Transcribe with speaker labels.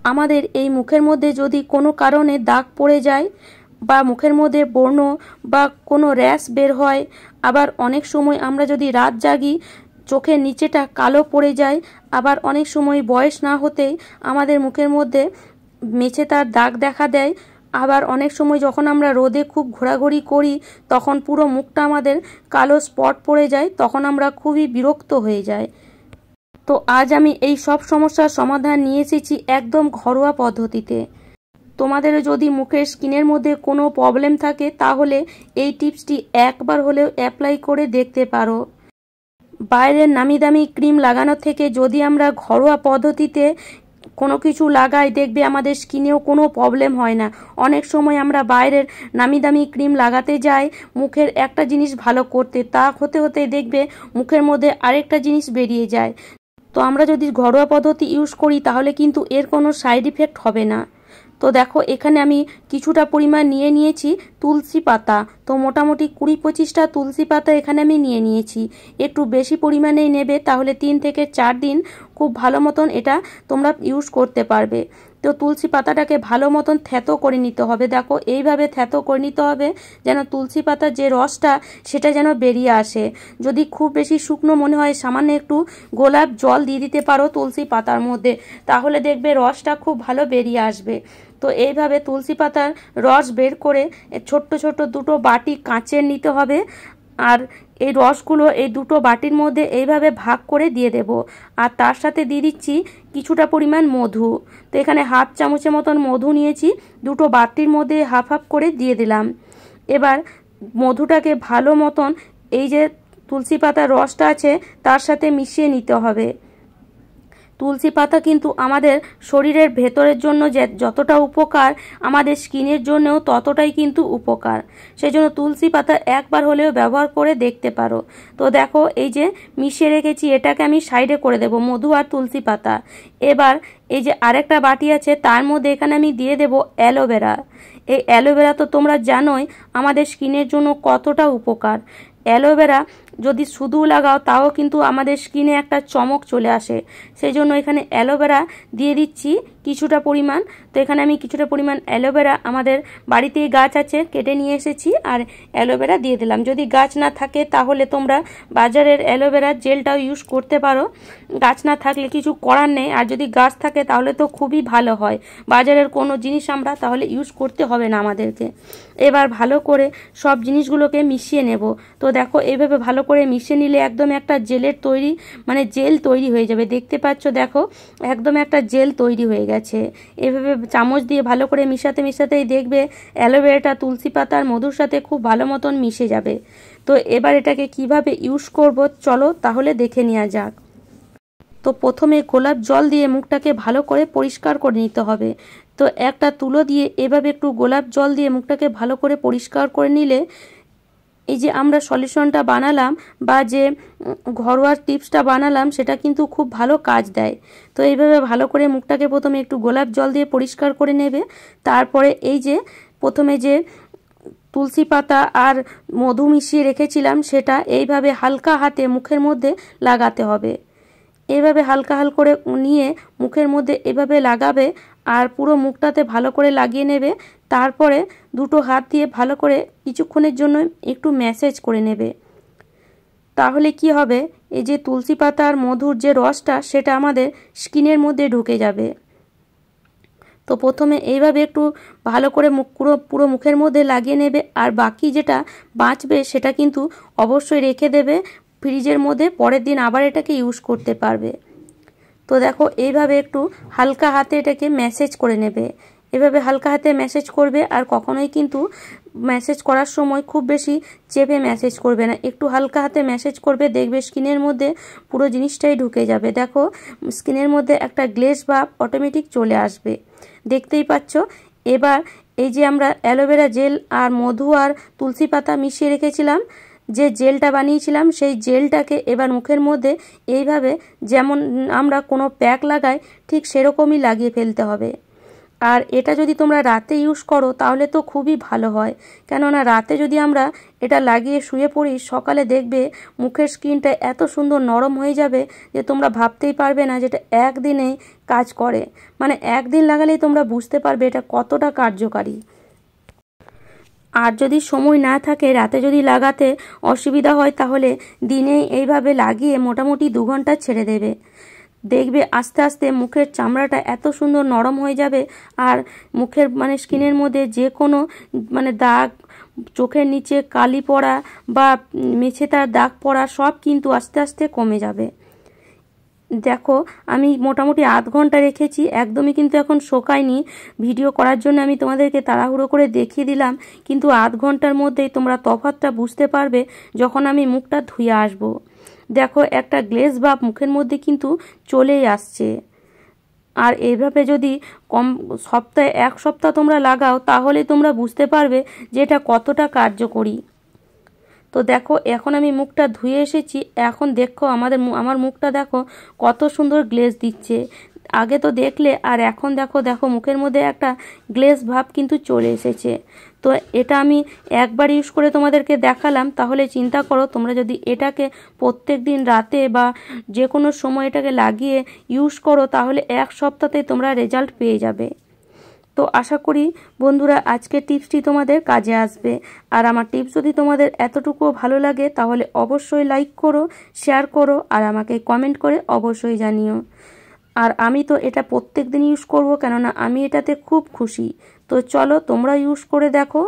Speaker 1: আমাদের এই মুখের মধ্যে যদি কোনো কারণে দাগ পড়ে যায় বা মুখের মধ্যে ব্রণ বা কোনো র্যাশ বের হয়, আবার অনেক সময় আমরা যদি রাত জাগি চোখের নিচেটা কালো পড়ে যায়, আবার অনেক সময় বয়স না হতেই আমাদের মুখের মধ্যে মেছে তার দাগ দেখা দেয়, আবার অনেক সময় যখন আমরা রোদে খুব ঘোরাঘুরি করি তখন পুরো মুখটা আমাদের কালো স্পট পড়ে যায়, তখন আমরা খুবই বিরক্ত হয়ে যাই। তো আজ আমি এই সব সমস্যার সমাধান নিয়ে এসেছি একদম ঘরোয়া পদ্ধতিতে। তোমাদের যদি মুখের স্কিনের মধ্যে কোনো প্রবলেম থাকে তাহলে এই টিপসটি একবার হলেও অ্যাপ্লাই করে দেখতে পারো। বাইরের নামি দামি ক্রিম লাগানোর থেকে যদি আমরা ঘরোয়া পদ্ধতিতে কোনো কিছু লাগাই দেখবে আমাদের স্কিনেও কোনো প্রবলেম হয় না। অনেক সময় আমরা বাইরের নামি দামি ক্রিম লাগাতে যাই মুখের একটা জিনিস ভালো করতে, তা হতে হতে দেখবে মুখের মধ্যে আরেকটা জিনিস বেরিয়ে যায়। তো আমরা যদি ঘরোয়া পদ্ধতি ইউজ করি তাহলে কিন্তু এর কোনো সাইড ইফেক্ট হবে না। তো দেখো এখানে আমি কিছুটা পরিমাণ নিয়ে নিয়েছি তুলসী পাতা। তো মোটামুটি 20-25টা তুলসী পাতা এখানে আমি নিয়ে নিয়েছি। একটু বেশি পরিমাণেই নেবে, তাহলে 3 থেকে 4 দিন খুব ভালো মতন এটা তোমরা ইউজ করতে পারবে। তো তুলসী পাতাটাকে ভালো মতন থেতো করে নিতে হবে। দেখো এইভাবে থেতো করে নিতে হবে যেন তুলসী পাতার যে রসটা সেটা যেন বেরিয়ে আসে। যদি খুব বেশি শুকনো মনে হয় সামান্য একটু গোলাপ জল দিয়ে দিতে পারো তুলসী পাতার মধ্যে, তাহলে দেখবে রসটা খুব ভালো বেরিয়ে আসবে। তো এইভাবে তুলসী পাতার রস বের করে ছোট্ট ছোট্ট 2টো বাটি কাঁচের নিতে হবে, আর এই রসগুলো এই 2টো বাটির মধ্যে এইভাবে ভাগ করে দিয়ে দেব। আর তার সাথে দিয়ে দিচ্ছি কিছুটা পরিমাণ মধু। তো এখানে হাফ চামচের মতন মধু নিয়েছি, 2টো বাটির মধ্যে হাফ হাফ করে দিয়ে দিলাম। এবার মধুটাকে ভালো মতন এই যে তুলসী পাতার রসটা আছে তার সাথে মিশিয়ে নিতে হবে। তুলসী পাতা কিন্তু আমাদের শরীরের ভেতরের জন্য যতটা উপকার আমাদের স্কিনের জন্যও ততটাই কিন্তু উপকার। সেই জন্য তুলসী পাতা একবার হলেও ব্যবহার করে দেখতে পারো। তো দেখো এই যে মিশিয়ে রেখেছি, এটাকে আমি সাইডে করে দেব, মধু আর তুলসী পাতা। এবার এই যে আরেকটা বাটি আছে তার মধ্যে এখানে আমি দিয়ে দেব অ্যালোভেরা। এই অ্যালোভেরা তো তোমরা জানোই আমাদের স্কিনের জন্য কতটা উপকার। অ্যালোভেরা যদি শুধু লাগাও তাও কিন্তু আমাদের স্কিনে একটা চমক চলে আসে। সেই জন্য এখানে অ্যালোভেরা দিয়ে দিচ্ছি কিছুটা পরিমাণ। তো এখানে আমি কিছুটা পরিমাণ অ্যালোভেরা আমাদের বাড়িতেই গাছ আছে কেটে নিয়ে এসেছি, আর অ্যালোভেরা দিয়ে দিলাম। যদি গাছ না থাকে তাহলে তোমরা বাজারের অ্যালোভেরা জেলটাও ইউজ করতে পারো, গাছ না থাকলে কিছু করার নেই। আর যদি গাছ থাকে তাহলে তো খুবই ভালো হয়, বাজারের কোনো জিনিস আমরা তাহলে ইউজ করতে হবে না আমাদেরকে। এবার ভালো করে সব জিনিসগুলোকে মিশিয়ে নেব। তো দেখো এইভাবে ভালো করে মিশিয়ে নিলে একদম একটা জেলের তৈরি জেল তৈরি হয়ে যাবে। দেখতে পাচ্ছ দেখো একদম একটা জেল তৈরি হয়ে গেছে। এভাবে চামচ দিয়ে ভালো করে মিশাতে মিশাতেই দেখবে অ্যালোভেরাটা তুলসী পাতার মধুর সাথে খুব ভালো মতন মিশে যাবে। তো এবার এটাকে কিভাবে ইউজ করব চলো তাহলে দেখে নেওয়া যাক। তো প্রথমে গোলাপ জল দিয়ে মুখটাকে ভালো করে পরিষ্কার করে নিতে হবে। তো একটা তুলো দিয়ে এভাবে একটু গোলাপ জল দিয়ে মুখটাকে ভালো করে পরিষ্কার করে নিলে এই যে আমরা সলিউশনটা বানালাম বা যে ঘরোয়া টিপসটা বানালাম সেটা কিন্তু খুব ভালো কাজ দেয়। তো এইভাবে ভালো করে মুখটাকে প্রথমে একটু গোলাপ জল দিয়ে পরিষ্কার করে নেবে। তারপরে এই যে প্রথমে যে তুলসী পাতা আর মধু মিশিয়ে রেখেছিলাম সেটা এইভাবে হালকা হাতে মুখের মধ্যে লাগাতে হবে। এইভাবে হালকা হালকা করে নিয়ে মুখের মধ্যে এভাবে লাগাবে আর পুরো মুখটাতে ভালো করে লাগিয়ে নেবে। তারপরে 2টো হাত দিয়ে ভালো করে কিছুক্ষণের জন্য একটু ম্যাসেজ করে নেবে। তাহলে কি হবে, এই যে তুলসী পাতা আর মধুর যে রসটা সেটা আমাদের স্কিনের মধ্যে ঢুকে যাবে। তো প্রথমে এইভাবে একটু ভালো করে পুরো মুখের মধ্যে লাগিয়ে নেবে, আর বাকি যেটা বাঁচবে সেটা কিন্তু অবশ্যই রেখে দেবে ফ্রিজের মধ্যে, পরের দিন আবার এটাকে ইউজ করতে পারবে। তো দেখো এইভাবে একটু হালকা হাতে এটাকে ম্যাসেজ করে নেবে। এভাবে হালকা হাতে ম্যাসেজ করবে, আর কখনোই কিন্তু ম্যাসেজ করার সময় খুব বেশি চেপে ম্যাসেজ করবে না, একটু হালকা হাতে ম্যাসেজ করবে, দেখবে স্কিনের মধ্যে পুরো জিনিসটাই ঢুকে যাবে। দেখো স্কিনের মধ্যে একটা গ্লেজ ভাব অটোমেটিক চলে আসবে, দেখতেই পাচ্ছ। এবার এই যে আমরা অ্যালোভেরা জেল আর মধু আর তুলসী পাতা মিশিয়ে রেখেছিলাম, যে জেলটা বানিয়েছিলাম সেই জেলটাকে এবার মুখের মধ্যে এইভাবে যেমন আমরা কোনো প্যাক লাগাই ঠিক সেরকমই লাগিয়ে ফেলতে হবে। আর এটা যদি তোমরা রাতে ইউজ করো তাহলে তো খুবই ভালো হয়, কেননা রাতে যদি আমরা এটা লাগিয়ে শুয়ে পড়ি সকালে দেখবে মুখের স্কিনটা এত সুন্দর নরম হয়ে যাবে যে তোমরা ভাবতেই পারবে না যেটা একদিনেই কাজ করে। মানে একদিন লাগালেই তোমরা বুঝতে পারবে এটা কতটা কার্যকারী। আর যদি সময় না থাকে, রাতে যদি লাগাতে অসুবিধা হয়, তাহলে দিনে এইভাবে লাগিয়ে মোটামুটি 2 ঘন্টা ছেড়ে দেবে। দেখবে আস্তে আস্তে মুখের চামড়াটা এত সুন্দর নরম হয়ে যাবে, আর মুখের মানে স্কিনের মধ্যে যে কোনো মানে দাগ, চোখের নিচে কালি পড়া বা মেছেতার দাগ পড়া সব কিন্তু আস্তে আস্তে কমে যাবে। দেখো আমি মোটামুটি আধ ঘন্টা রেখেছি, একদমই কিন্তু এখন শোকায়নি। ভিডিও করার জন্য আমি তোমাদেরকে তাড়াহুড়ো করে দেখিয়ে দিলাম, কিন্তু আধ ঘন্টার মধ্যেই তোমরা তফাৎটা বুঝতে পারবে যখন আমি মুখটা ধুয়ে আসবো। দেখো একটা গ্লেজ ভাব মুখের মধ্যে কিন্তু চলেই আসছে। আর এইভাবে যদি সপ্তাহে 1 সপ্তাহ তোমরা লাগাও তাহলে তোমরা বুঝতে পারবে যে এটা কতটা কার্যকরী। তো দেখো এখন আমি মুখটা ধুয়ে এসেছি, এখন দেখো আমার মুখটা দেখো কত সুন্দর গ্লেজ দিচ্ছে। আগে তো দেখলে, আর এখন দেখো মুখের মধ্যে একটা গ্লেজ ভাব কিন্তু চলে এসেছে। তো এটা আমি একবার ইউজ করে তোমাদেরকে দেখালাম, তাহলে চিন্তা করো তোমরা যদি এটাকে প্রত্যেক দিন রাতে বা যে কোনো সময় এটাকে লাগিয়ে ইউজ করো তাহলে 1 সপ্তাহতে তোমরা রেজাল্ট পেয়ে যাবে। তো আশা করি বন্ধুরা আজকের টিপসটি তোমাদের কাজে আসবে। আর আমার টিপস যদি তোমাদের এতটুকুও ভালো লাগে তাহলে অবশ্যই লাইক করো, শেয়ার করো, আর আমাকে কমেন্ট করে অবশ্যই জানিও। আর আমি তো এটা প্রত্যেক দিন ইউজ করব, কেননা আমি এটাতে খুব খুশি। তো চলো তোমরা ইউজ করে দেখো।